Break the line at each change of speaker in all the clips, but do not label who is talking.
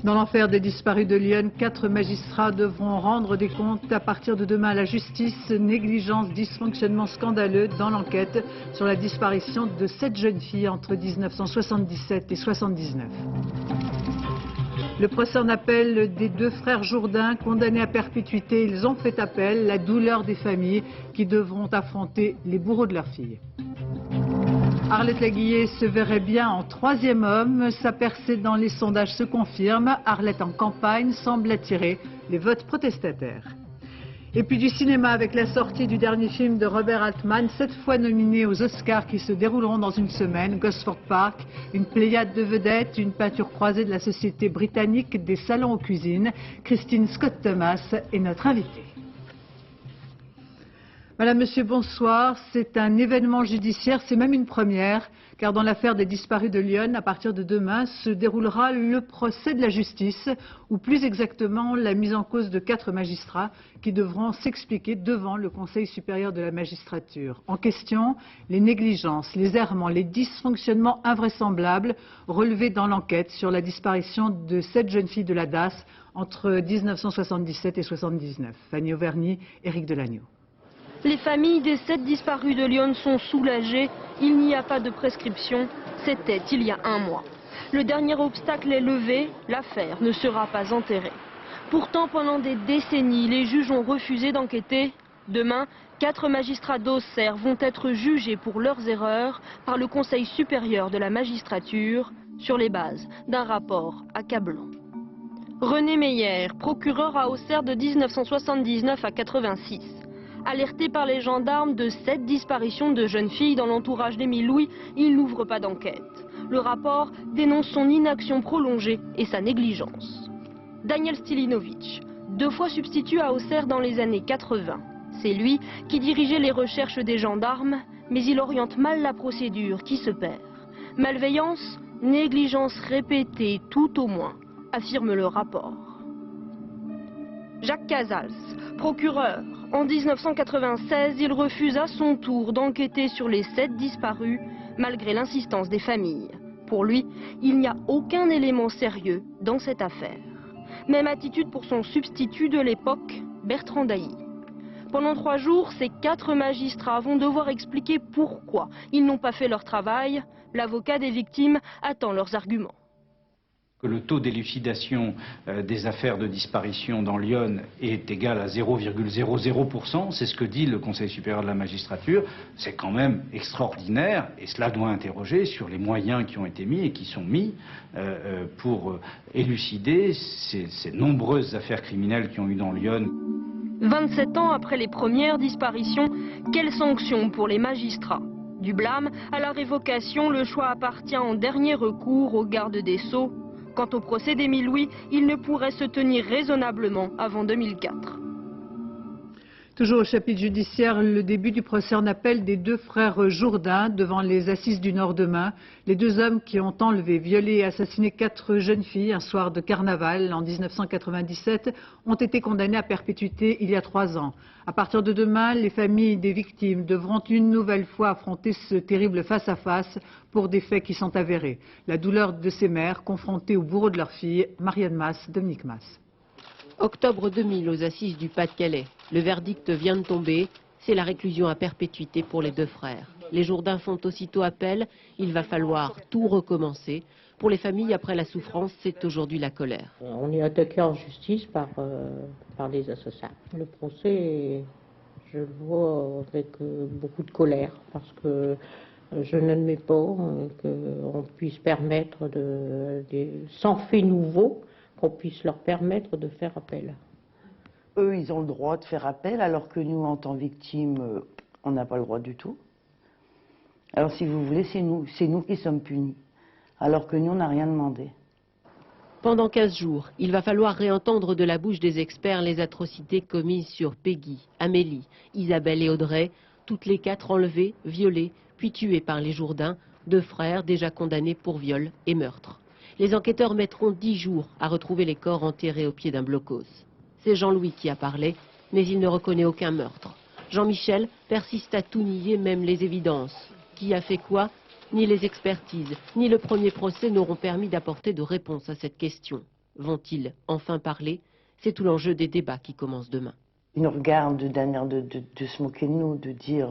Dans l'affaire des disparus de Lyon, 4 magistrats devront rendre des comptes à partir de demain à la justice. Négligence, dysfonctionnement scandaleux dans l'enquête sur la disparition de 7 jeunes filles entre 1977 et 1979. Le procès en appel des 2 frères Jourdain, condamnés à perpétuité, ils ont fait appel. La douleur des familles qui devront affronter les bourreaux de leurs filles. Arlette Laguiller se verrait bien en 3e homme. Sa percée dans les sondages se confirme. Arlette en campagne semble attirer les votes protestataires. Et puis du cinéma avec la sortie du dernier film de Robert Altman, 7 fois nominé aux Oscars qui se dérouleront dans une semaine. Gosford Park, une pléiade de vedettes, une peinture croisée de la société britannique des salons aux cuisines. Christine Scott-Thomas est notre invitée. Madame, Monsieur, bonsoir. C'est un événement judiciaire, c'est même une première, car dans l'affaire des disparus de Lyon, à partir de demain, se déroulera le procès de la justice, ou plus exactement la mise en cause de 4 magistrats qui devront s'expliquer devant le Conseil supérieur de la magistrature. En question, les négligences, les errements, les dysfonctionnements invraisemblables relevés dans l'enquête sur la disparition de 7 jeunes filles de la DAS entre 1977 et 1979. Fanny Auvergne, Éric Delagneau.
Les familles des 7 disparus de Lyon sont soulagées. Il n'y a pas de prescription. C'était il y a 1 mois. Le dernier obstacle est levé. L'affaire ne sera pas enterrée. Pourtant, pendant des décennies, les juges ont refusé d'enquêter. Demain, 4 magistrats d'Auxerre vont être jugés pour leurs erreurs par le Conseil supérieur de la magistrature sur les bases d'un rapport accablant. René Meyer, procureur à Auxerre de 1979 à 86. Alerté par les gendarmes de 7 disparitions de jeunes filles dans l'entourage d'Émile Louis, il n'ouvre pas d'enquête. Le rapport dénonce son inaction prolongée et sa négligence. Daniel Stilinovic, 2 fois substitut à Auxerre dans les années 80. C'est lui qui dirigeait les recherches des gendarmes, mais il oriente mal la procédure qui se perd. Malveillance, négligence répétée tout au moins, affirme le rapport. Jacques Casals, procureur. En 1996, il refuse à son tour d'enquêter sur les 7 disparus, malgré l'insistance des familles. Pour lui, il n'y a aucun élément sérieux dans cette affaire. Même attitude pour son substitut de l'époque, Bertrand Dailly. Pendant 3 jours, ces 4 magistrats vont devoir expliquer pourquoi ils n'ont pas fait leur travail. L'avocat des victimes attend leurs arguments.
Le taux d'élucidation des affaires de disparition dans Lyon est égal à 0,00%, c'est ce que dit le Conseil supérieur de la magistrature. C'est quand même extraordinaire et cela doit interroger sur les moyens qui ont été mis et qui sont mis pour élucider ces nombreuses affaires criminelles qui ont eu dans Lyon.
27 ans après les premières disparitions, quelles sanctions pour les magistrats? Du blâme à la révocation, le choix appartient en dernier recours au garde des Sceaux. Quant au procès d'Émile Louis, il ne pourrait se tenir raisonnablement avant 2004.
Toujours au chapitre judiciaire, le début du procès en appel des 2 frères Jourdain devant les assises du Nord demain. Les 2 hommes qui ont enlevé, violé et assassiné 4 jeunes filles un soir de carnaval en 1997 ont été condamnés à perpétuité il y a 3 ans. À partir de demain, les familles des victimes devront une nouvelle fois affronter ce terrible face-à-face pour des faits qui sont avérés. La douleur de ces mères confrontées au bourreau de leurs filles. Marianne Masse, Dominique Masse.
Octobre 2000 aux assises du Pas-de-Calais. Le verdict vient de tomber. C'est la réclusion à perpétuité pour les 2 frères. Les Jourdain font aussitôt appel. Il va falloir tout recommencer. Pour les familles, après la souffrance, c'est aujourd'hui la colère.
On est attaqué en justice par des assassins. Le procès, je le vois avec beaucoup de colère parce que je n'admets pas qu'on puisse permettre, sans fait nouveau, qu'on puisse leur permettre de faire appel.
Eux, ils ont le droit de faire appel, alors que nous, en tant que victimes, on n'a pas le droit du tout. Alors, si vous voulez, c'est nous qui sommes punis, alors que nous, on n'a rien demandé.
Pendant 15 jours, il va falloir réentendre de la bouche des experts les atrocités commises sur Peggy, Amélie, Isabelle et Audrey, toutes les 4 enlevées, violées, puis tuées par les Jourdain, 2 frères déjà condamnés pour viol et meurtre. Les enquêteurs mettront 10 jours à retrouver les corps enterrés au pied d'un blocos. C'est Jean-Louis qui a parlé, mais il ne reconnaît aucun meurtre. Jean-Michel persiste à tout nier, même les évidences. Qui a fait quoi? Ni les expertises, ni le premier procès n'auront permis d'apporter de réponse à cette question. Vont-ils enfin parler? C'est tout l'enjeu des débats qui commencent demain.
Ils nous regardent d'un air de se moquer de nous, de dire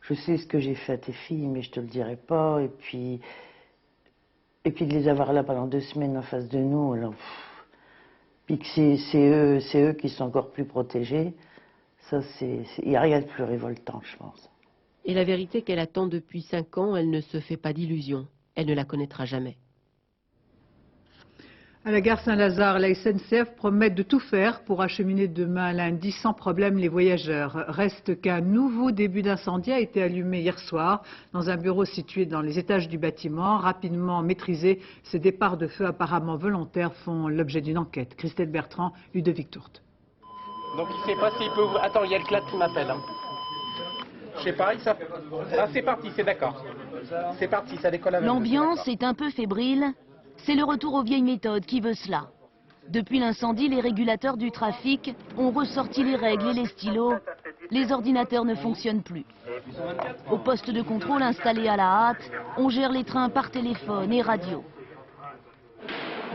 je sais ce que j'ai fait à tes filles, mais je te le dirai pas. Et puis de les avoir là pendant 2 semaines en face de nous, alors, puis que c'est eux qui sont encore plus protégés. Ça, il n'y a rien de plus révoltant, je pense.
Et la vérité qu'elle attend depuis 5 ans, elle ne se fait pas d'illusions. Elle ne la connaîtra jamais.
À la gare Saint-Lazare, la SNCF promet de tout faire pour acheminer demain lundi sans problème les voyageurs. Reste qu'un nouveau début d'incendie a été allumé hier soir dans un bureau situé dans les étages du bâtiment. Rapidement maîtrisé, ces départs de feu apparemment volontaires font l'objet d'une enquête. Christelle Bertrand, Ludovic Tourte.
Donc il ne sait pas s'il peut... Attends, il y a le CLAT qui m'appelle. Hein. Je sais pas, Ah, c'est parti, c'est d'accord. C'est parti, ça décolle avec.
L'ambiance est un peu fébrile. C'est le retour aux vieilles méthodes qui veut cela. Depuis l'incendie, les régulateurs du trafic ont ressorti les règles et les stylos. Les ordinateurs ne fonctionnent plus. Au poste de contrôle installé à la hâte, on gère les trains par téléphone et radio.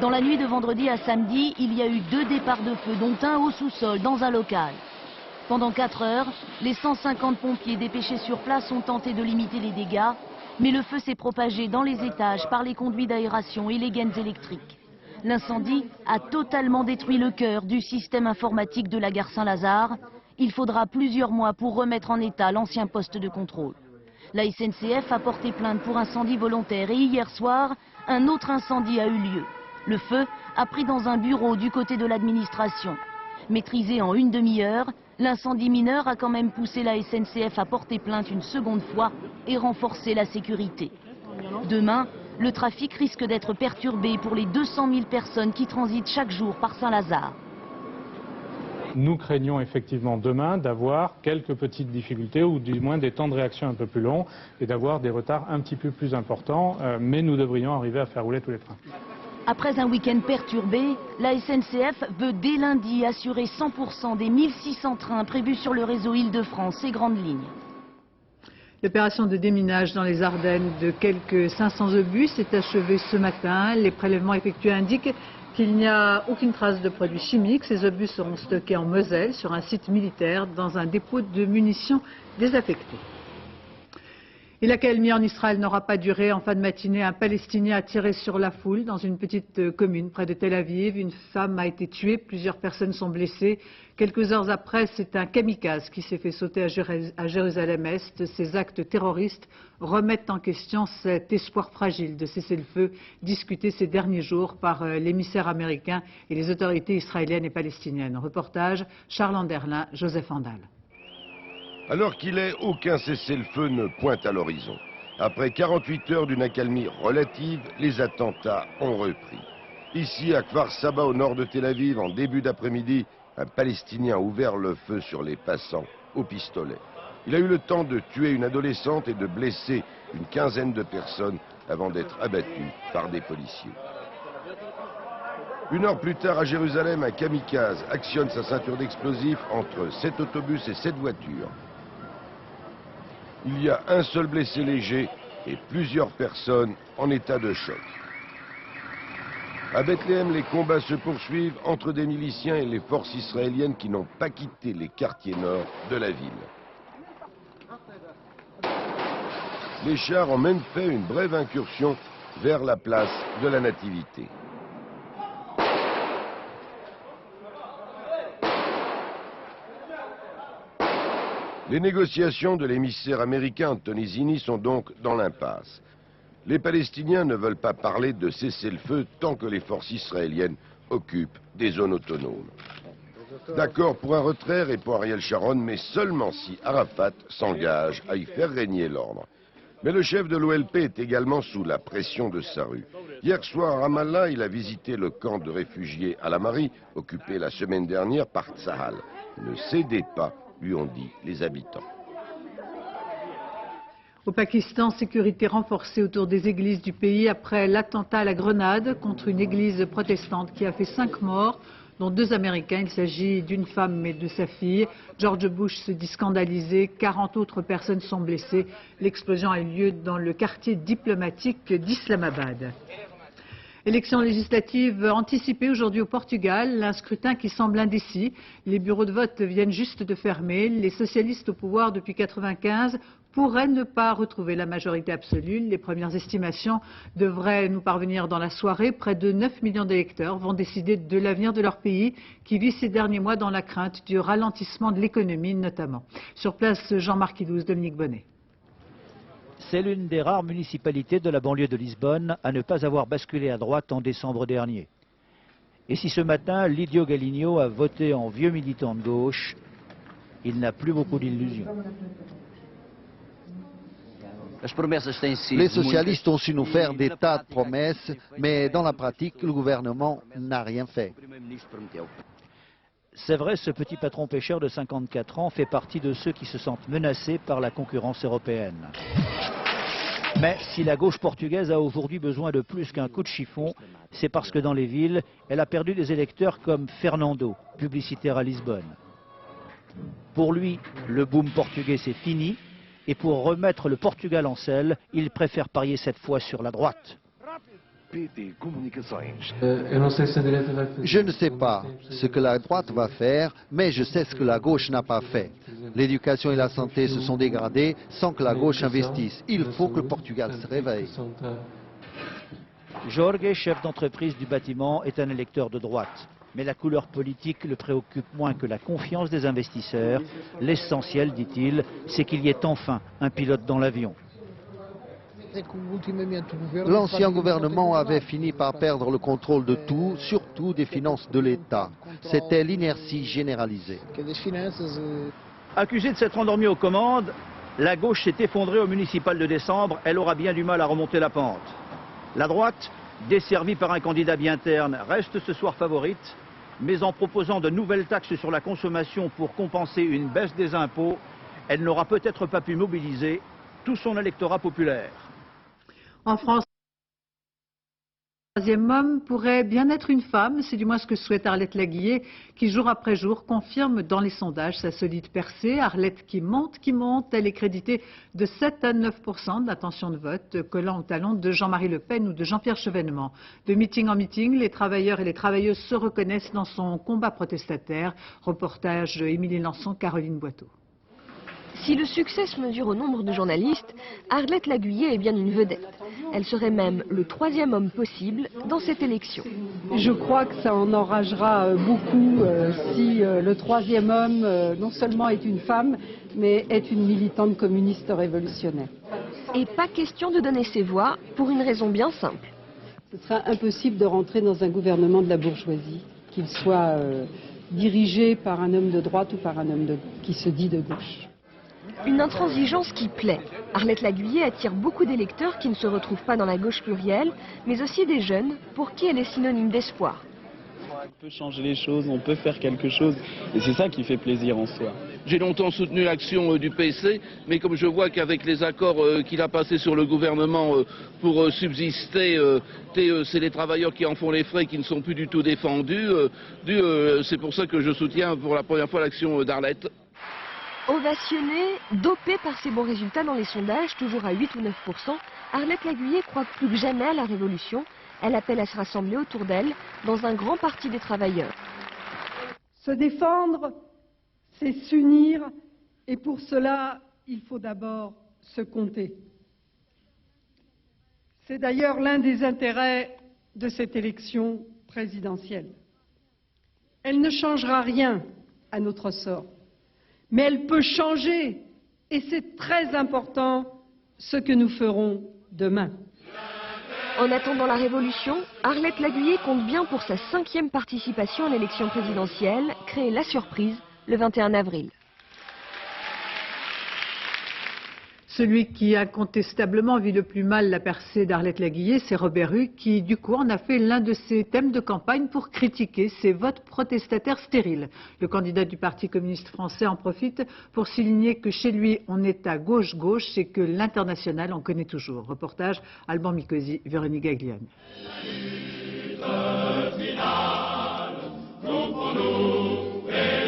Dans la nuit de vendredi à samedi, il y a eu 2 départs de feu, dont un au sous-sol, dans un local. Pendant 4 heures, les 150 pompiers dépêchés sur place ont tenté de limiter les dégâts, mais le feu s'est propagé dans les étages par les conduits d'aération et les gaines électriques. L'incendie a totalement détruit le cœur du système informatique de la gare Saint-Lazare. Il faudra plusieurs mois pour remettre en état l'ancien poste de contrôle. La SNCF a porté plainte pour incendie volontaire et hier soir, un autre incendie a eu lieu. Le feu a pris dans un bureau du côté de l'administration. Maîtrisé en une demi-heure, l'incendie mineur a quand même poussé la SNCF à porter plainte une seconde fois et renforcer la sécurité. Demain, le trafic risque d'être perturbé pour les 200 000 personnes qui transitent chaque jour par Saint-Lazare.
Nous craignons effectivement demain d'avoir quelques petites difficultés ou du moins des temps de réaction un peu plus longs et d'avoir des retards un petit peu plus importants, mais nous devrions arriver à faire rouler tous les trains.
Après un week-end perturbé, la SNCF veut dès lundi assurer 100% des 1600 trains prévus sur le réseau Île-de-France et Grandes Lignes.
L'opération de déminage dans les Ardennes de quelques 500 obus s'est achevée ce matin. Les prélèvements effectués indiquent qu'il n'y a aucune trace de produits chimiques. Ces obus seront stockés en Moselle sur un site militaire dans un dépôt de munitions désaffecté. Et l'accalmie en Israël n'aura pas duré. En fin de matinée, un Palestinien a tiré sur la foule dans une petite commune près de Tel Aviv. Une femme a été tuée, plusieurs personnes sont blessées. Quelques heures après, c'est un kamikaze qui s'est fait sauter à Jérusalem-Est. Ces actes terroristes remettent en question cet espoir fragile de cesser le feu discuté ces derniers jours par l'émissaire américain et les autorités israéliennes et palestiniennes. Reportage, Charles Anderlin, Joseph Andal.
Alors qu'il est, aucun cessez-le-feu ne pointe à l'horizon. Après 48 heures d'une accalmie relative, les attentats ont repris. Ici, à Kfar Saba, au nord de Tel Aviv, en début d'après-midi, un Palestinien a ouvert le feu sur les passants au pistolet. Il a eu le temps de tuer une adolescente et de blesser une quinzaine de personnes avant d'être abattu par des policiers. 1 heure plus tard, à Jérusalem, un kamikaze actionne sa ceinture d'explosifs entre 7 autobus et 7 voitures. Il y a un seul blessé léger et plusieurs personnes en état de choc. À Bethléem, les combats se poursuivent entre des miliciens et les forces israéliennes qui n'ont pas quitté les quartiers nord de la ville. Les chars ont même fait une brève incursion vers la place de la Nativité. Les négociations de l'émissaire américain Anthony Zinni sont donc dans l'impasse. Les Palestiniens ne veulent pas parler de cessez-le-feu tant que les forces israéliennes occupent des zones autonomes. D'accord pour un retrait, répond Ariel Sharon, mais seulement si Arafat s'engage à y faire régner l'ordre. Mais le chef de l'OLP est également sous la pression de sa rue. Hier soir à Ramallah, il a visité le camp de réfugiés à la Marie, occupé la semaine dernière par Tsahal. Ne cédez pas, lui ont dit les habitants.
Au Pakistan, sécurité renforcée autour des églises du pays après l'attentat à la grenade contre une église protestante qui a fait 5 morts, dont 2 Américains. Il s'agit d'une femme et de sa fille. George Bush se dit scandalisé. 40 autres personnes sont blessées. L'explosion a eu lieu dans le quartier diplomatique d'Islamabad. Élections législatives anticipées aujourd'hui au Portugal, un scrutin qui semble indécis. Les bureaux de vote viennent juste de fermer. Les socialistes au pouvoir depuis 1995 pourraient ne pas retrouver la majorité absolue. Les premières estimations devraient nous parvenir dans la soirée. Près de 9 millions d'électeurs vont décider de l'avenir de leur pays qui vit ces derniers mois dans la crainte du ralentissement de l'économie notamment. Sur place, Jean-Marc Idouze, Dominique Bonnet.
C'est l'une des rares municipalités de la banlieue de Lisbonne à ne pas avoir basculé à droite en décembre dernier. Et si ce matin, Lídio Galinho a voté en vieux militant de gauche, il n'a plus beaucoup d'illusions.
Les socialistes ont su nous faire des tas de promesses, mais dans la pratique, le gouvernement n'a rien fait.
C'est vrai, ce petit patron pêcheur de 54 ans fait partie de ceux qui se sentent menacés par la concurrence européenne. Mais si la gauche portugaise a aujourd'hui besoin de plus qu'un coup de chiffon, c'est parce que dans les villes, elle a perdu des électeurs comme Fernando, publicitaire à Lisbonne. Pour lui, le boom portugais c'est fini, et pour remettre le Portugal en selle, il préfère parier cette fois sur la droite.
Je ne sais pas ce que la droite va faire, mais je sais ce que la gauche n'a pas fait. L'éducation et la santé se sont dégradées sans que la gauche investisse. Il faut que le Portugal se réveille.
Jorge, chef d'entreprise du bâtiment, est un électeur de droite. Mais la couleur politique le préoccupe moins que la confiance des investisseurs. L'essentiel, dit-il, c'est qu'il y ait enfin un pilote dans l'avion.
L'ancien gouvernement avait fini par perdre le contrôle de tout, surtout des finances de l'État. C'était l'inertie généralisée.
Accusée de s'être endormie aux commandes, la gauche s'est effondrée au municipal de décembre. Elle aura bien du mal à remonter la pente. La droite, desservie par un candidat bien terne, reste ce soir favorite, mais en proposant de nouvelles taxes sur la consommation pour compenser une baisse des impôts, elle n'aura peut-être pas pu mobiliser tout son électorat populaire.
En France, le troisième homme pourrait bien être une femme, c'est du moins ce que souhaite Arlette Laguiller, qui jour après jour confirme dans les sondages sa solide percée. Arlette qui monte, elle est créditée de 7 à 9% d'intention de vote, collant au talon de Jean-Marie Le Pen ou de Jean-Pierre Chevènement. De meeting en meeting, les travailleurs et les travailleuses se reconnaissent dans son combat protestataire. Reportage Émilie Lançon, Caroline Boiteau.
Si le succès se mesure au nombre de journalistes, Arlette Laguiller est bien une vedette. Elle serait même le troisième homme possible dans cette élection.
Je crois que ça en enragera beaucoup si le troisième homme non seulement est une femme, mais est une militante communiste révolutionnaire.
Et pas question de donner ses voix pour une raison bien simple.
Ce sera impossible de rentrer dans un gouvernement de la bourgeoisie, qu'il soit dirigé par un homme de droite ou par un homme qui se dit de gauche.
Une intransigeance qui plaît. Arlette Laguiller attire beaucoup d'électeurs qui ne se retrouvent pas dans la gauche plurielle, mais aussi des jeunes pour qui elle est synonyme d'espoir.
On peut changer les choses, on peut faire quelque chose, et c'est ça qui fait plaisir en soi.
J'ai longtemps soutenu l'action du PC, mais comme je vois qu'avec les accords qu'il a passés sur le gouvernement pour subsister, c'est les travailleurs qui en font les frais qui ne sont plus du tout défendus. C'est pour ça que je soutiens pour la première fois l'action d'Arlette.
Ovationnée, dopée par ses bons résultats dans les sondages, toujours à 8 ou 9%, Arlette Laguiller croit plus que jamais à la révolution. Elle appelle à se rassembler autour d'elle dans un grand parti des travailleurs.
Se défendre, c'est s'unir, et pour cela, il faut d'abord se compter. C'est d'ailleurs l'un des intérêts de cette élection présidentielle. Elle ne changera rien à notre sort. Mais elle peut changer, et c'est très important, ce que nous ferons demain.
En attendant la révolution, Arlette Laguiller compte bien pour sa 5e participation à l'élection présidentielle, créer la surprise le 21 avril.
Celui qui incontestablement vit le plus mal la percée d'Arlette Laguiller, c'est Robert Hue, qui du coup en a fait l'un de ses thèmes de campagne pour critiquer ces votes protestataires stériles. Le candidat du Parti communiste français en profite pour souligner que chez lui on est à gauche-gauche et que l'international en connaît toujours. Reportage Alban Micosi, Véronique Gaglione.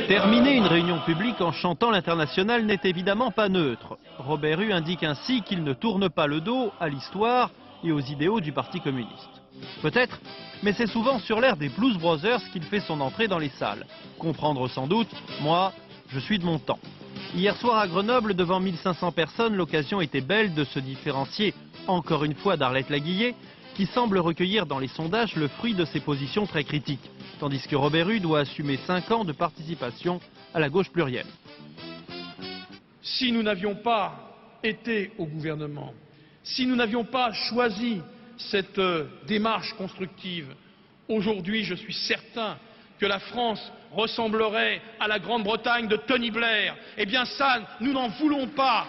Terminer une réunion publique en chantant l'international n'est évidemment pas neutre. Robert Hue indique ainsi qu'il ne tourne pas le dos à l'histoire et aux idéaux du Parti communiste. Peut-être, mais c'est souvent sur l'air des Blues Brothers qu'il fait son entrée dans les salles. Comprendre sans doute, moi, je suis de mon temps. Hier soir à Grenoble, devant 1500 personnes, l'occasion était belle de se différencier, encore une fois, d'Arlette Laguillet, qui semble recueillir dans les sondages le fruit de ses positions très critiques, tandis que Robert Hue doit assumer 5 ans de participation à la gauche plurielle.
Si nous n'avions pas été au gouvernement, si nous n'avions pas choisi cette démarche constructive, aujourd'hui je suis certain que la France ressemblerait à la Grande-Bretagne de Tony Blair. Eh bien ça, nous n'en voulons pas.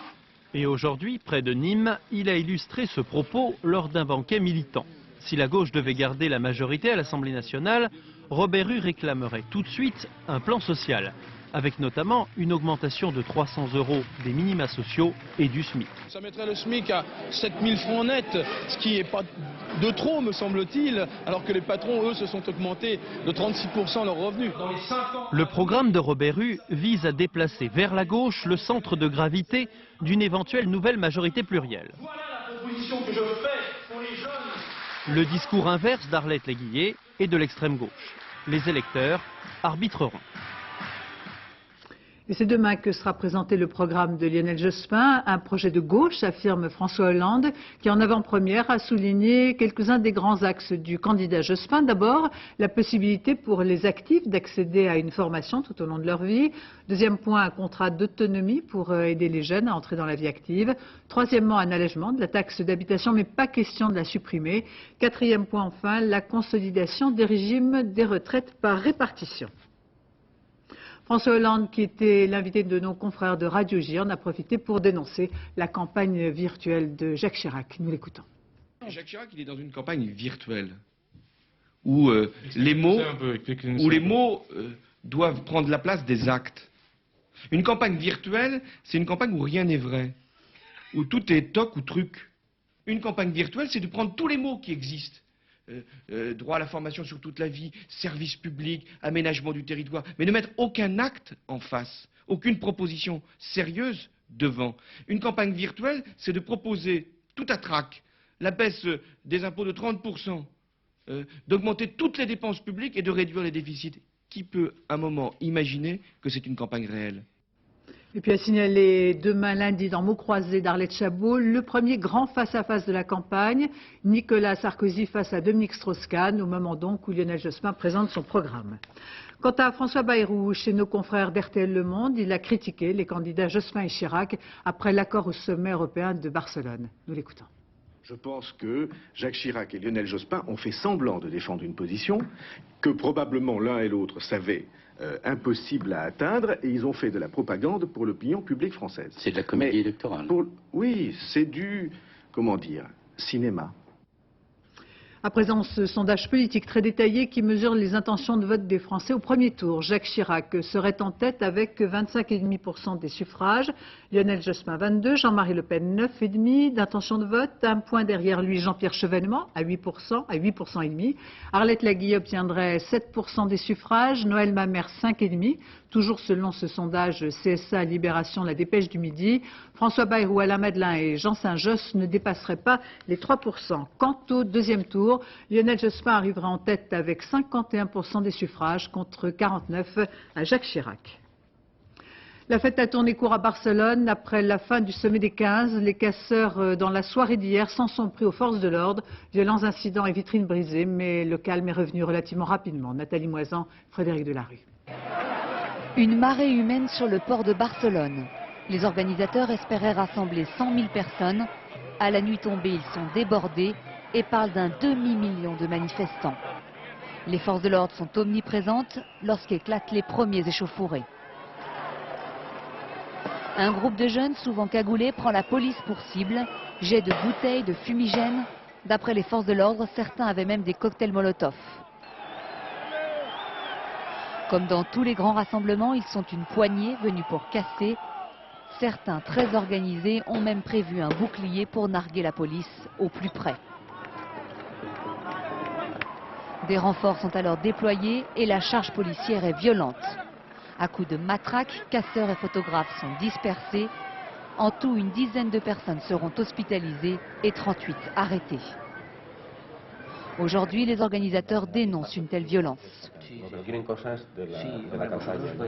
Et aujourd'hui, près de Nîmes, il a illustré ce propos lors d'un banquet militant. Si la gauche devait garder la majorité à l'Assemblée nationale, Robert Hue réclamerait tout de suite un plan social, avec notamment une augmentation de 300 € des minima sociaux et du SMIC.
Ça mettrait le SMIC à 7 000 francs net, ce qui n'est pas de trop, me semble-t-il, alors que les patrons, eux, se sont augmentés de 36% leurs revenus. Dans les 5 ans...
Le programme de Robert Hue vise à déplacer vers la gauche le centre de gravité d'une éventuelle nouvelle majorité plurielle.
Voilà la proposition que je fais pour les jeunes.
Le discours inverse d'Arlette Laguillet et de l'extrême gauche. Les électeurs arbitreront.
Et c'est demain que sera présenté le programme de Lionel Jospin, un projet de gauche, affirme François Hollande, qui en avant-première a souligné quelques-uns des grands axes du candidat Jospin. D'abord, la possibilité pour les actifs d'accéder à une formation tout au long de leur vie. Deuxième point, un contrat d'autonomie pour aider les jeunes à entrer dans la vie active. Troisièmement, un allègement de la taxe d'habitation, mais pas question de la supprimer. Quatrième point, enfin, la consolidation des régimes des retraites par répartition. François Hollande, qui était l'invité de nos confrères de Radio J, en a profité pour dénoncer la campagne virtuelle de Jacques Chirac. Nous l'écoutons.
Jacques Chirac, il est dans une campagne virtuelle où les mots doivent prendre la place des actes. Une campagne virtuelle, c'est une campagne où rien n'est vrai, où tout est toc ou truc. Une campagne virtuelle, c'est de prendre tous les mots qui existent. Droit à la formation sur toute la vie, service public, aménagement du territoire, mais ne mettre aucun acte en face, aucune proposition sérieuse devant. Une campagne virtuelle, c'est de proposer tout à trac, la baisse des impôts de 30%, d'augmenter toutes les dépenses publiques et de réduire les déficits. Qui peut, à un moment, imaginer que c'est une campagne réelle ?
Et puis à signaler demain lundi dans Mots croisés d'Arlette Chabot, le premier grand face-à-face de la campagne, Nicolas Sarkozy face à Dominique Strauss-Kahn, au moment donc où Lionel Jospin présente son programme. Quant à François Bayrou, chez nos confrères d'RTL Le Monde, il a critiqué les candidats Jospin et Chirac après l'accord au sommet européen de Barcelone. Nous l'écoutons.
Je pense que Jacques Chirac et Lionel Jospin ont fait semblant de défendre une position que probablement l'un et l'autre savaient impossible à atteindre, et ils ont fait de la propagande pour l'opinion publique française.
C'est de la comédie électorale.
Oui, c'est du, comment dire, cinéma.
À présent, ce sondage politique très détaillé qui mesure les intentions de vote des Français au premier tour. Jacques Chirac serait en tête avec 25,5% des suffrages. Lionel Jospin, 22%. Jean-Marie Le Pen, 9,5% d'intention de vote. Un point derrière lui, Jean-Pierre Chevènement, à 8%, à 8,5%. Arlette Laguillet obtiendrait 7% des suffrages. Noël Mamère, 5,5%. Toujours selon ce sondage CSA Libération, la Dépêche du Midi. François Bayrou, Alain Madelin et Jean Saint-Josse ne dépasseraient pas les 3%. Quant au deuxième tour, Lionel Jospin arrivera en tête avec 51% des suffrages contre 49% à Jacques Chirac. La fête a tourné court à Barcelone. Après la fin du sommet des 15, les casseurs dans la soirée d'hier s'en sont pris aux forces de l'ordre. Violents incidents et vitrines brisées, mais le calme est revenu relativement rapidement. Nathalie Moisan, Frédéric Delarue.
Une marée humaine sur le port de Barcelone. Les organisateurs espéraient rassembler 100 000 personnes. À la nuit tombée, ils sont débordés et parlent d'un demi-million de manifestants. Les forces de l'ordre sont omniprésentes lorsqu'éclatent les premiers échauffourées. Un groupe de jeunes, souvent cagoulés, prend la police pour cible. Jets de bouteilles, de fumigènes. D'après les forces de l'ordre, certains avaient même des cocktails Molotov. Comme dans tous les grands rassemblements, ils sont une poignée venus pour casser. Certains, très organisés, ont même prévu un bouclier pour narguer la police au plus près. Des renforts sont alors déployés et la charge policière est violente. À coups de matraque, casseurs et photographes sont dispersés. En tout, une dizaine de personnes seront hospitalisées et 38 arrêtées. Aujourd'hui, les organisateurs dénoncent une telle violence.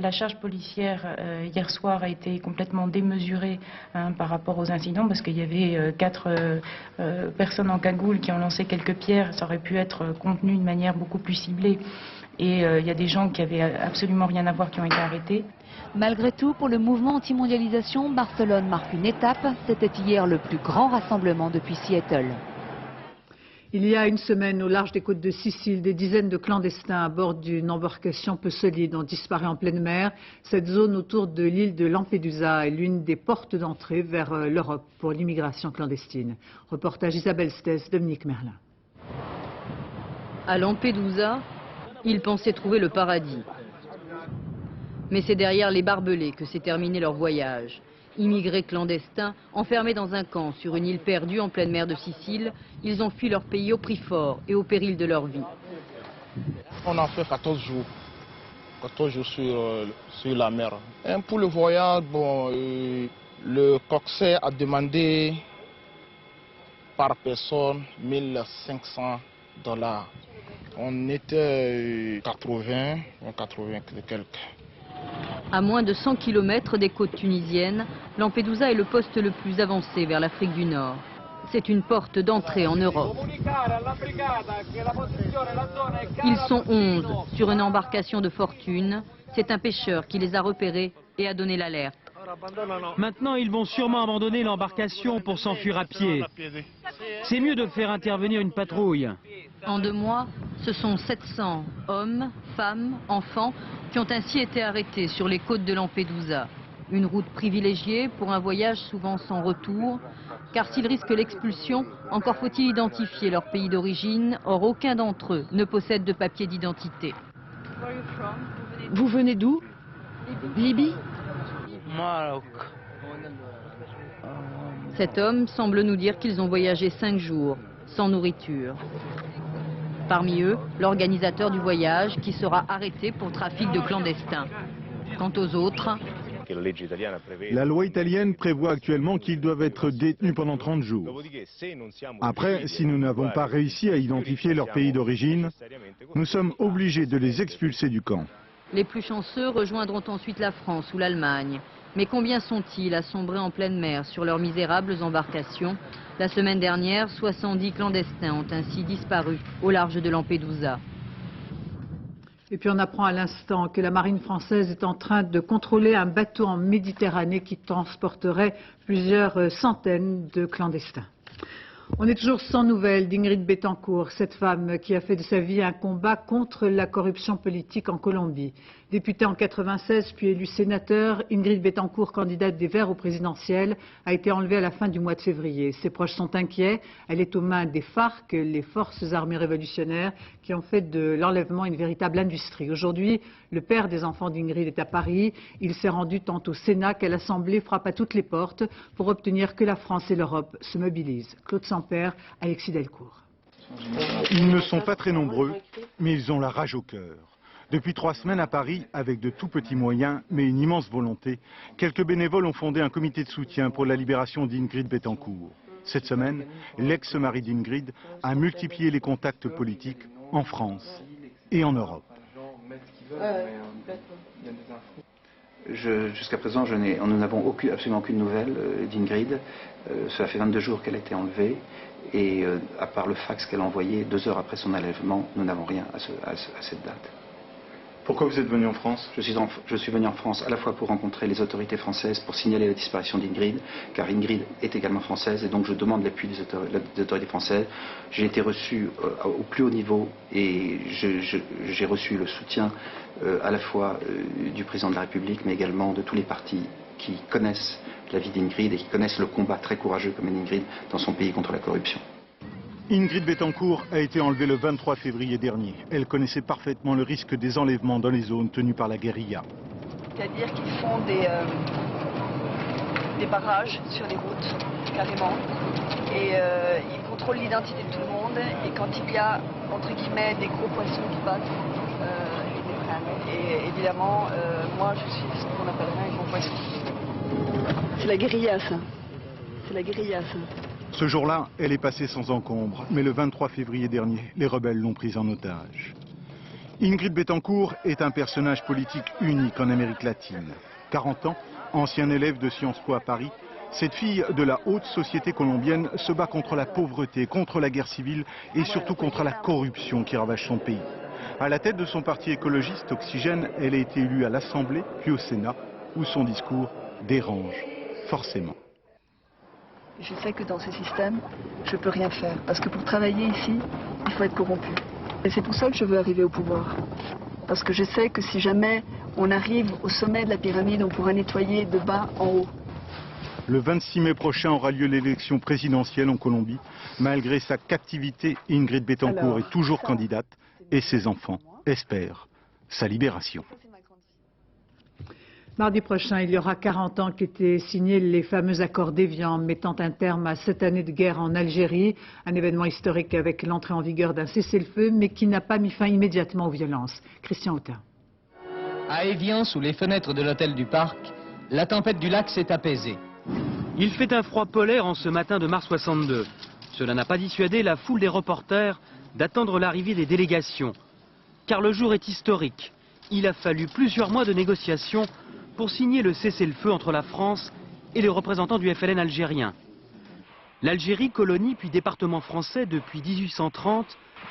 La charge policière hier soir a été complètement démesurée par rapport aux incidents parce qu'il y avait 4 personnes en cagoule qui ont lancé quelques pierres. Ça aurait pu être contenu de manière beaucoup plus ciblée. Et il y a des gens qui avaient absolument rien à voir qui ont été arrêtés.
Malgré tout, pour le mouvement anti-mondialisation, Barcelone marque une étape. C'était hier le plus grand rassemblement depuis Seattle.
Il y a une semaine, au large des côtes de Sicile, des dizaines de clandestins à bord d'une embarcation peu solide ont disparu en pleine mer. Cette zone autour de l'île de Lampedusa est l'une des portes d'entrée vers l'Europe pour l'immigration clandestine. Reportage Isabelle Stès, Dominique Merlin.
À Lampedusa, ils pensaient trouver le paradis. Mais c'est derrière les barbelés que s'est terminé leur voyage. Immigrés clandestins, enfermés dans un camp sur une île perdue en pleine mer de Sicile, ils ont fui leur pays au prix fort et au péril de leur vie.
On a fait 14 jours. 14 jours sur la mer. Et pour le voyage, bon, le coxer a demandé par personne 1500 $. On était 80 et quelques.
À moins de 100 km des côtes tunisiennes, Lampedusa est le poste le plus avancé vers l'Afrique du Nord. C'est une porte d'entrée en Europe. Ils sont 11 sur une embarcation de fortune. C'est un pêcheur qui les a repérés et a donné l'alerte.
Maintenant, ils vont sûrement abandonner l'embarcation pour s'enfuir à pied. C'est mieux de faire intervenir une patrouille.
En 2 mois, ce sont 700 hommes, femmes, enfants qui ont ainsi été arrêtés sur les côtes de Lampedusa. Une route privilégiée pour un voyage souvent sans retour, car s'ils risquent l'expulsion, encore faut-il identifier leur pays d'origine. Or, aucun d'entre eux ne possède de papier d'identité. Vous venez d'où? Libye?
Maroc.
Cet homme semble nous dire qu'ils ont voyagé 5 jours, sans nourriture. Parmi eux, l'organisateur du voyage qui sera arrêté pour trafic de clandestins. Quant aux autres...
La loi italienne prévoit actuellement qu'ils doivent être détenus pendant 30 jours. Après, si nous n'avons pas réussi à identifier leur pays d'origine, nous sommes obligés de les expulser du camp.
Les plus chanceux rejoindront ensuite la France ou l'Allemagne. Mais combien sont-ils à sombrer en pleine mer sur leurs misérables embarcations? La semaine dernière, 70 clandestins ont ainsi disparu au large de Lampedusa.
Et puis on apprend à l'instant que la marine française est en train de contrôler un bateau en Méditerranée qui transporterait plusieurs centaines de clandestins. On est toujours sans nouvelles d'Ingrid Betancourt, cette femme qui a fait de sa vie un combat contre la corruption politique en Colombie. Députée en 96 puis élue sénateur, Ingrid Betancourt, candidate des Verts au présidentiel, a été enlevée à la fin du mois de février. Ses proches sont inquiets. Elle est aux mains des FARC, les forces armées révolutionnaires, qui ont fait de l'enlèvement une véritable industrie. Aujourd'hui, le père des enfants d'Ingrid est à Paris. Il s'est rendu tant au Sénat qu'à l'Assemblée, frappe à toutes les portes pour obtenir que la France et l'Europe se mobilisent. Claude Sampère, Alexis Delcourt.
Ils ne sont pas très nombreux, mais ils ont la rage au cœur. Depuis 3 semaines à Paris, avec de tout petits moyens, mais une immense volonté, quelques bénévoles ont fondé un comité de soutien pour la libération d'Ingrid Betancourt. Cette semaine, l'ex-mari d'Ingrid a multiplié les contacts politiques en France et en Europe.
Jusqu'à présent, nous n'avons absolument aucune nouvelle d'Ingrid. Cela fait 22 jours qu'elle a été enlevée et à part le fax qu'elle a envoyé 2 heures après son enlèvement, nous n'avons rien à cette date.
Pourquoi vous êtes venu en France?
Je suis venu en France à la fois pour rencontrer les autorités françaises, pour signaler la disparition d'Ingrid, car Ingrid est également française et donc je demande l'appui des autorités françaises. J'ai été reçu au plus haut niveau et j'ai reçu le soutien à la fois du président de la République mais également de tous les partis qui connaissent la vie d'Ingrid et qui connaissent le combat très courageux comme Ingrid dans son pays contre la corruption.
Ingrid Betancourt a été enlevée le 23 février dernier. Elle connaissait parfaitement le risque des enlèvements dans les zones tenues par la guérilla.
C'est-à-dire qu'ils font des barrages sur les routes, carrément. Et ils contrôlent l'identité de tout le monde. Et quand il y a, entre guillemets, des gros poissons qui passent, ils les prennent. Et évidemment, moi, je suis ce qu'on appellerait un gros poisson. C'est la guérilla, ça. C'est la guérilla, ça.
Ce jour-là, elle est passée sans encombre, mais le 23 février dernier, les rebelles l'ont prise en otage. Ingrid Betancourt est un personnage politique unique en Amérique latine. 40 ans, ancien élève de Sciences Po à Paris, cette fille de la haute société colombienne se bat contre la pauvreté, contre la guerre civile et surtout contre la corruption qui ravage son pays. À la tête de son parti écologiste Oxygène, elle a été élue à l'Assemblée puis au Sénat, où son discours dérange forcément.
Je sais que dans ce système, je ne peux rien faire. Parce que pour travailler ici, il faut être corrompu. Et c'est pour ça que je veux arriver au pouvoir. Parce que je sais que si jamais on arrive au sommet de la pyramide, on pourra nettoyer de bas en haut.
Le 26 mai prochain aura lieu l'élection présidentielle en Colombie. Malgré sa captivité, Ingrid Betancourt est toujours candidate et ses enfants espèrent sa libération.
Mardi prochain, il y aura 40 ans qu'étaient signés les fameux accords d'Évian mettant un terme à 7 années de guerre en Algérie. Un événement historique avec l'entrée en vigueur d'un cessez-le-feu, mais qui n'a pas mis fin immédiatement aux violences. Christian Autain.
À Évian, sous les fenêtres de l'hôtel du Parc, la tempête du lac s'est apaisée.
Il fait un froid polaire en ce matin de mars 62. Cela n'a pas dissuadé la foule des reporters d'attendre l'arrivée des délégations. Car le jour est historique. Il a fallu plusieurs mois de négociations pour signer le cessez-le-feu entre la France et les représentants du FLN algérien. L'Algérie, colonie puis département français depuis 1830,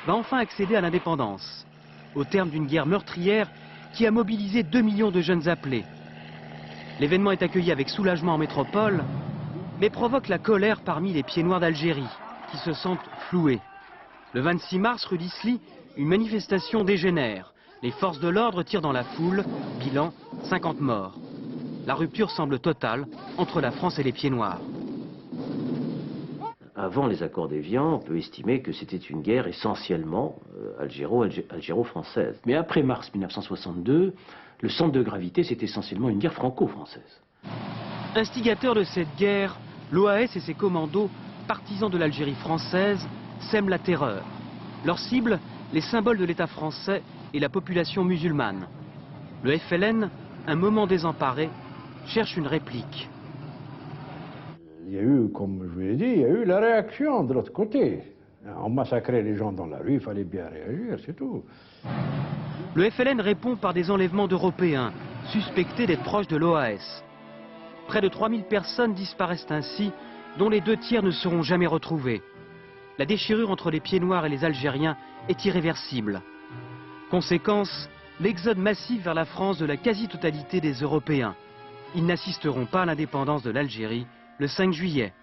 va enfin accéder à l'indépendance, au terme d'une guerre meurtrière qui a mobilisé 2 millions de jeunes appelés. L'événement est accueilli avec soulagement en métropole, mais provoque la colère parmi les pieds noirs d'Algérie, qui se sentent floués. Le 26 mars, rue d'Isly, une manifestation dégénère. Les forces de l'ordre tirent dans la foule, bilan 50 morts. La rupture semble totale entre la France et les pieds noirs.
Avant les accords d'Évian, on peut estimer que c'était une guerre essentiellement algéro-française. Mais après mars 1962, le centre de gravité, c'est essentiellement une guerre franco-française.
Instigateurs de cette guerre, l'OAS et ses commandos, partisans de l'Algérie française, sèment la terreur. Leur cible, les symboles de l'État français et la population musulmane. Le FLN, un moment désemparé, cherche une réplique.
Il y a eu, comme je vous l'ai dit, il y a eu la réaction de l'autre côté. On massacrait les gens dans la rue, il fallait bien réagir, c'est tout.
Le FLN répond par des enlèvements d'Européens, suspectés d'être proches de l'OAS. Près de 3000 personnes disparaissent ainsi, dont les 2 tiers ne seront jamais retrouvés. La déchirure entre les pieds noirs et les Algériens est irréversible. Conséquence, l'exode massif vers la France de la quasi-totalité des Européens. Ils n'assisteront pas à l'indépendance de l'Algérie le 5 juillet.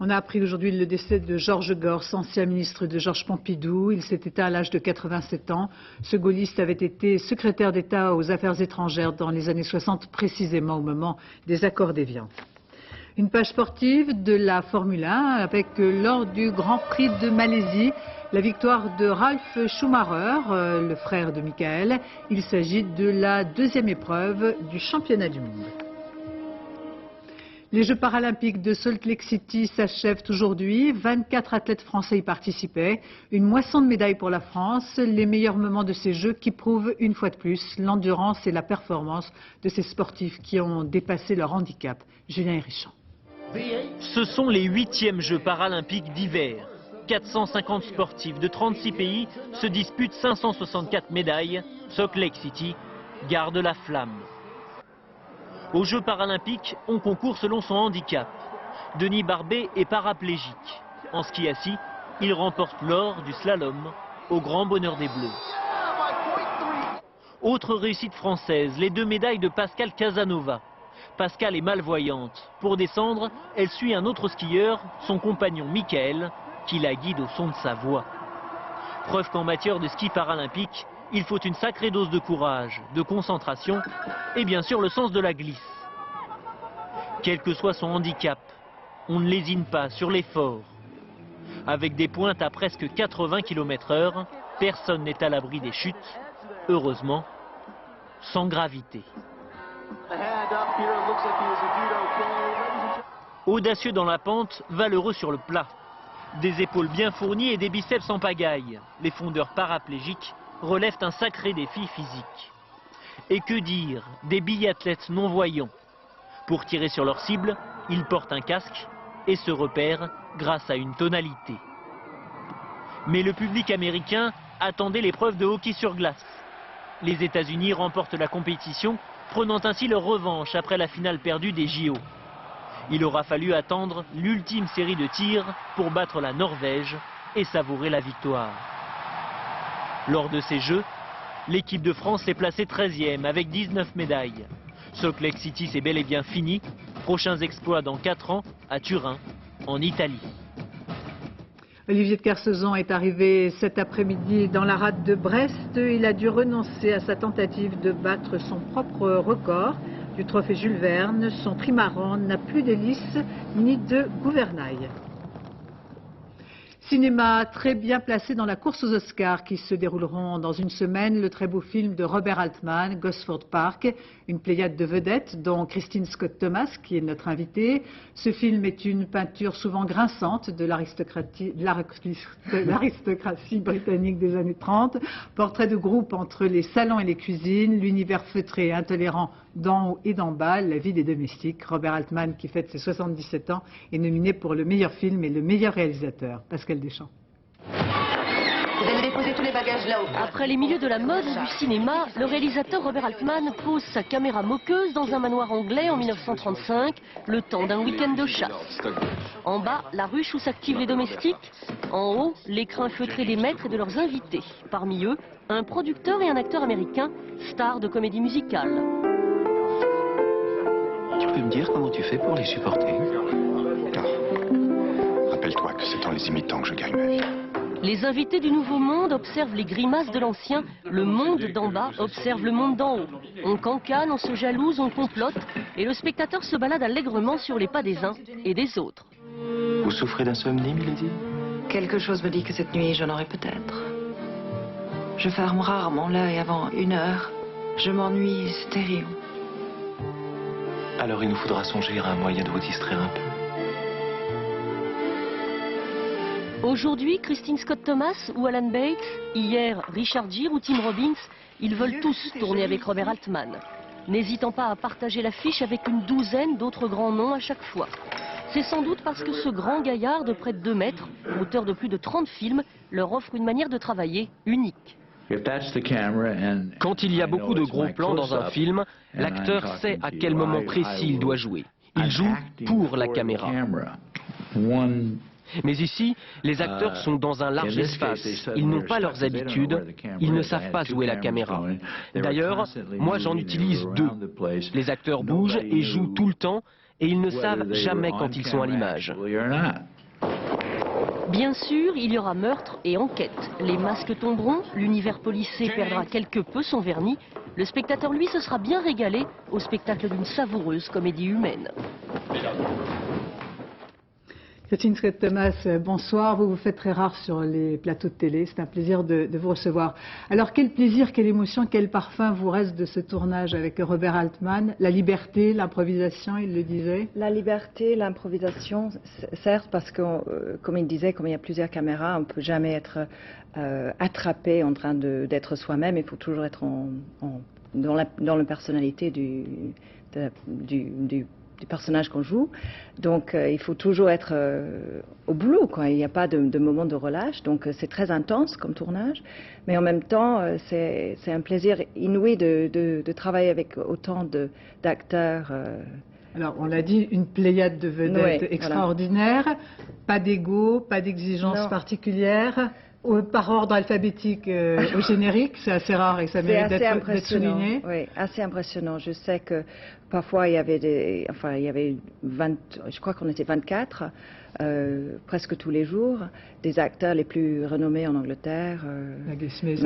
On a appris aujourd'hui le décès de Georges Gors, ancien ministre de Georges Pompidou. Il s'est éteint à l'âge de 87 ans. Ce gaulliste avait été secrétaire d'État aux Affaires étrangères dans les années 60, précisément au moment des accords d'Évian. Une page sportive de la Formule 1 avec lors du Grand Prix de Malaisie, la victoire de Ralf Schumacher, le frère de Michael. Il s'agit de la 2e épreuve du championnat du monde. Les Jeux paralympiques de Salt Lake City s'achèvent aujourd'hui. 24 athlètes français y participaient. Une moisson de médailles pour la France. Les meilleurs moments de ces Jeux qui prouvent une fois de plus l'endurance et la performance de ces sportifs qui ont dépassé leur handicap. Julien Hérichon.
Ce sont les 8e Jeux paralympiques d'hiver. 450 sportifs de 36 pays se disputent 564 médailles. Salt Lake City garde la flamme. Aux Jeux paralympiques, on concourt selon son handicap. Denis Barbet est paraplégique. En ski assis, il remporte l'or du slalom, au grand bonheur des Bleus. Autre réussite française, les 2 médailles de Pascal Casanova. Pascal est malvoyante. Pour descendre, elle suit un autre skieur, son compagnon Michael, qui la guide au son de sa voix. Preuve qu'en matière de ski paralympique, il faut une sacrée dose de courage, de concentration et bien sûr le sens de la glisse. Quel que soit son handicap, on ne lésine pas sur l'effort. Avec des pointes à presque 80 km/h, personne n'est à l'abri des chutes, heureusement, sans gravité. Audacieux dans la pente, valeureux sur le plat. Des épaules bien fournies et des biceps en pagaille. Les fondeurs paraplégiques relèvent un sacré défi physique. Et que dire des biathlètes non-voyants? Pour tirer sur leur cible, ils portent un casque et se repère grâce à une tonalité. Mais le public américain attendait l'épreuve de hockey sur glace. Les États-Unis remportent la compétition, prenant ainsi leur revanche après la finale perdue des JO. Il aura fallu attendre l'ultime série de tirs pour battre la Norvège et savourer la victoire. Lors de ces Jeux, l'équipe de France s'est placée 13e avec 19 médailles. Salt Lake City, c'est bel et bien fini. Prochains exploits dans 4 ans à Turin, en Italie.
Olivier de Kersauzon est arrivé cet après-midi dans la rade de Brest. Il a dû renoncer à sa tentative de battre son propre record du trophée Jules Verne. Son trimaran n'a plus d'hélice ni de gouvernail. Cinéma très bien placé dans la course aux Oscars qui se dérouleront dans une semaine. Le très beau film de Robert Altman, Gosford Park, une pléiade de vedettes dont Christine Scott Thomas qui est notre invitée. Ce film est une peinture souvent grinçante de l'aristocratie britannique des années 30. Portrait de groupe entre les salons et les cuisines, l'univers feutré et intolérant d'en haut et d'en bas, la vie des domestiques. Robert Altman, qui fête ses 77 ans, est nominé pour le meilleur film et le meilleur réalisateur. Pascal Deschamps.
Vous avez déposé tous les bagages là-haut. Après les milieux de la mode du cinéma, le réalisateur Robert Altman pose sa caméra moqueuse dans un manoir anglais en 1935, le temps d'un week-end de chasse. En bas, la ruche où s'activent les domestiques. En haut, l'écrin feutré des maîtres et de leurs invités. Parmi eux, un producteur et un acteur américain, star de comédie musicale.
Tu peux me dire comment tu fais pour les supporter?
Rappelle-toi que c'est en les imitant que je gagne ma vie.
Les invités du Nouveau Monde observent les grimaces de l'ancien. Le monde d'en bas observe le monde d'en haut. On cancane, on se jalouse, on complote. Et le spectateur se balade allègrement sur les pas des uns et des autres.
Vous souffrez d'insomnie, Milady?
Quelque chose me dit que cette nuit, j'en aurai peut-être. Je ferme rarement l'œil avant 1 heure. Je m'ennuie, c'est terrible.
Alors il nous faudra songer à un moyen de vous distraire un peu.
Aujourd'hui, Christine Scott Thomas ou Alan Bates, hier Richard Gere ou Tim Robbins, ils veulent tous tourner avec Robert Altman, n'hésitant pas à partager l'affiche avec une douzaine d'autres grands noms à chaque fois. C'est sans doute parce que ce grand gaillard de près de 2 mètres, auteur de plus de 30 films, leur offre une manière de travailler unique.
Quand il y a beaucoup de gros plans dans un film, l'acteur sait à quel moment précis il doit jouer. Il joue pour la caméra. Mais ici, les acteurs sont dans un large espace. Ils n'ont pas leurs habitudes. Ils ne savent pas où est la caméra. D'ailleurs, moi j'en utilise 2. Les acteurs bougent et jouent tout le temps et ils ne savent jamais quand ils sont à l'image.
Bien sûr, il y aura meurtre et enquête. Les masques tomberont, l'univers policé perdra quelque peu son vernis. Le spectateur, lui, se sera bien régalé au spectacle d'une savoureuse comédie humaine.
Christine Scott Thomas, bonsoir. Vous vous faites très rare sur les plateaux de télé. C'est un plaisir de vous recevoir. Alors, quel plaisir, quelle émotion, quel parfum vous reste de ce tournage avec Robert Altman? La liberté, l'improvisation, il le disait.
La liberté, l'improvisation, certes, parce que, comme il disait, comme il y a plusieurs caméras, on ne peut jamais être attrapé en train d'être soi-même. Il faut toujours être dans la personnalité du personnage qu'on joue. Donc il faut toujours être au boulot, quoi. Il n'y a pas de moment de relâche. Donc c'est très intense comme tournage. Mais en même temps, c'est un plaisir inouï de travailler avec autant d'acteurs.
Alors, on l'a dit, une pléiade de vedettes extraordinaire. Voilà. Pas d'ego, pas d'exigence particulière. Par ordre alphabétique au générique, c'est assez rare et ça mérite d'être souligné.
Oui, assez impressionnant. Je sais que parfois il y avait je crois qu'on était 24, presque tous les jours, des acteurs les plus renommés en Angleterre. Maggie Smith,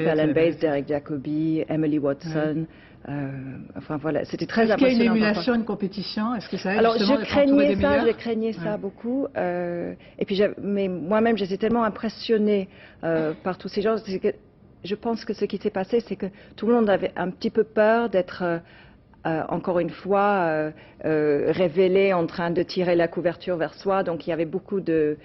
Alan Bates, Derek Jacobi, Emily Watson. Enfin voilà, c'était très impressionnant.
Est-ce qu'il y a une émulation, une compétition? Est-ce que ça aide?
Alors je craignais ça beaucoup. Et puis, mais moi-même, j'étais tellement impressionnée par tous ces gens. Que je pense que ce qui s'est passé, c'est que tout le monde avait un petit peu peur d'être encore une fois, révélé en train de tirer la couverture vers soi. Donc il y avait beaucoup de...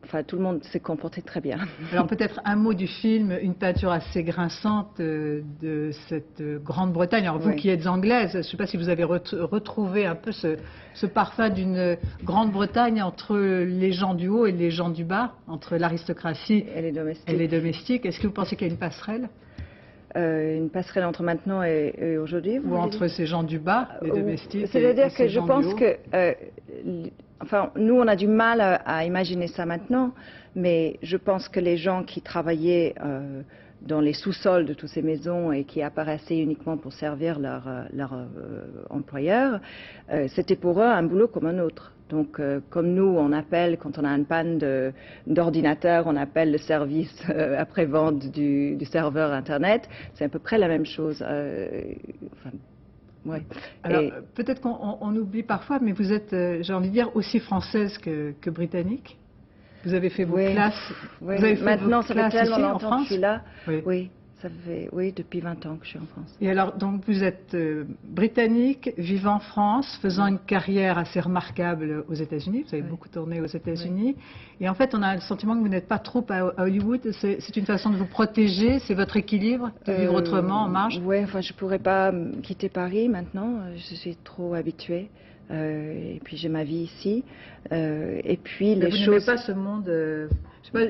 Enfin, tout le monde s'est comporté très bien.
Alors peut-être un mot du film, une peinture assez grinçante de cette Grande-Bretagne. Alors vous qui êtes anglaise, je ne sais pas si vous avez retrouvé un peu ce parfum d'une Grande-Bretagne entre les gens du haut et les gens du bas, entre l'aristocratie et les domestiques. Est-ce que vous pensez qu'il y a une passerelle?
Une passerelle entre maintenant et aujourd'hui?
Ou entre ces gens du bas, les domestiques?
C'est-à-dire que je pense que... Enfin, nous, on a du mal à imaginer ça maintenant, mais je pense que les gens qui travaillaient dans les sous-sols de toutes ces maisons et qui apparaissaient uniquement pour servir leur employeur, c'était pour eux un boulot comme un autre. Donc, comme nous, on appelle, quand on a une panne d'ordinateur, on appelle le service après-vente du serveur Internet, c'est à peu près la même chose. Ouais.
Alors, peut-être qu'on oublie parfois, mais vous êtes, j'ai envie de dire, aussi française que britannique. Vous avez fait vos classes.
Oui.
Vous avez fait
maintenant,
vos
ça
classes
fait tellement
ici, en
longtemps
France.
que je suis là. Oui. Ça fait, depuis 20 ans que je suis en France.
Et alors, donc, vous êtes britannique, vivant en France, faisant une carrière assez remarquable aux États-Unis. Vous avez beaucoup tourné aux États-Unis. Et en fait, on a le sentiment que vous n'êtes pas trop à Hollywood. C'est une façon de vous protéger, c'est votre équilibre, de vivre autrement, en marge.
Oui, enfin, je ne pourrais pas quitter Paris maintenant. Je suis trop habituée. Et puis j'ai ma vie ici. Et puis
mais
les
vous
choses.
Pas ce monde.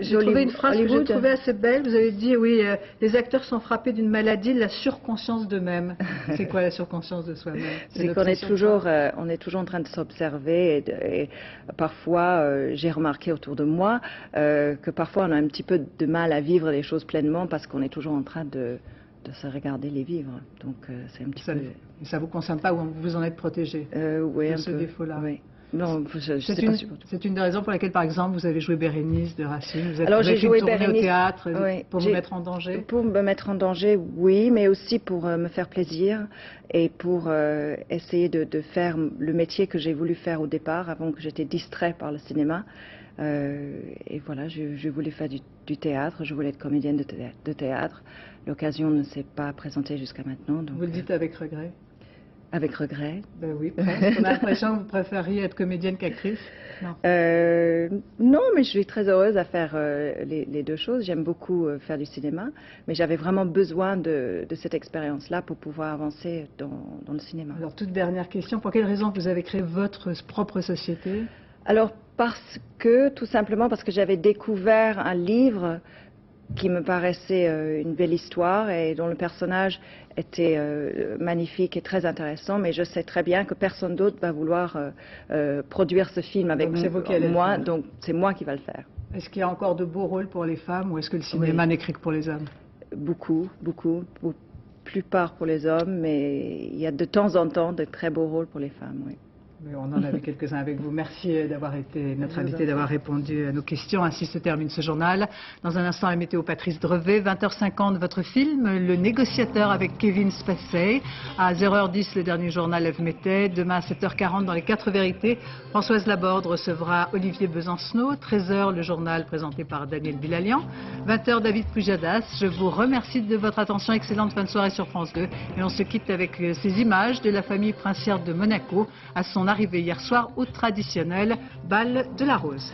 J'ai trouvé une phrase que j'ai trouvée assez belle. Vous avez dit, oui, les acteurs sont frappés d'une maladie, la surconscience d'eux-mêmes. C'est quoi la surconscience de soi-même?
C'est qu'on est toujours, on est toujours en train de s'observer. Et parfois, j'ai remarqué autour de moi que parfois on a un petit peu de mal à vivre les choses pleinement parce qu'on est toujours en train de se regarder les vivre. Donc c'est un petit peu...
Ça ne vous concerne pas, ou vous en êtes protégé
oui,
de
un
ce
peu.
défaut-là?
Oui. Non,
c'est une des raisons pour laquelle, par exemple, vous avez joué Bérénice de Racine. Vous
avez
joué Bérénice au théâtre pour vous mettre en danger?
Pour me mettre en danger, oui, mais aussi pour me faire plaisir et pour essayer de faire le métier que j'ai voulu faire au départ, avant que j'étais distrait par le cinéma. Et voilà, je voulais faire du théâtre, je voulais être comédienne de théâtre. L'occasion ne s'est pas présentée jusqu'à maintenant. Donc,
vous le dites avec regret?
Avec regret?
Ben oui, presque. On a l'impression que vous préfériez être comédienne qu'actrice?
Non. Non, mais je suis très heureuse à faire les deux choses. J'aime beaucoup faire du cinéma, mais j'avais vraiment besoin de cette expérience-là pour pouvoir avancer dans le cinéma.
Alors, toute dernière question, pour quelle raison vous avez créé votre propre société?
Alors, tout simplement parce que j'avais découvert un livre qui me paraissait une belle histoire et dont le personnage était magnifique et très intéressant, mais je sais très bien que personne d'autre va vouloir produire ce film avec moi, donc c'est moi qui va le faire.
Est-ce qu'il y a encore de beaux rôles pour les femmes ou est-ce que le cinéma n'est écrit que pour les hommes?
Beaucoup, plupart pour les hommes, mais il y a de temps en temps de très beaux rôles pour les femmes, oui.
Mais on en avait quelques-uns avec vous. Merci d'avoir été notre invité, d'avoir répondu à nos questions. Ainsi se termine ce journal. Dans un instant, la météo Patrice Drevet. 20h50, votre film, Le Négociateur avec Kevin Spacey. À 0h10, le dernier journal Ève Métais. Demain à 7h40, dans les 4 vérités, Françoise Laborde recevra Olivier Besancenot. 13h, le journal présenté par Daniel Bilalian. 20h, David Pujadas. Je vous remercie de votre attention. Excellente fin de soirée sur France 2. Et on se quitte avec ces images de la famille princière de Monaco à son arrivée hier soir au traditionnel bal de la Rose.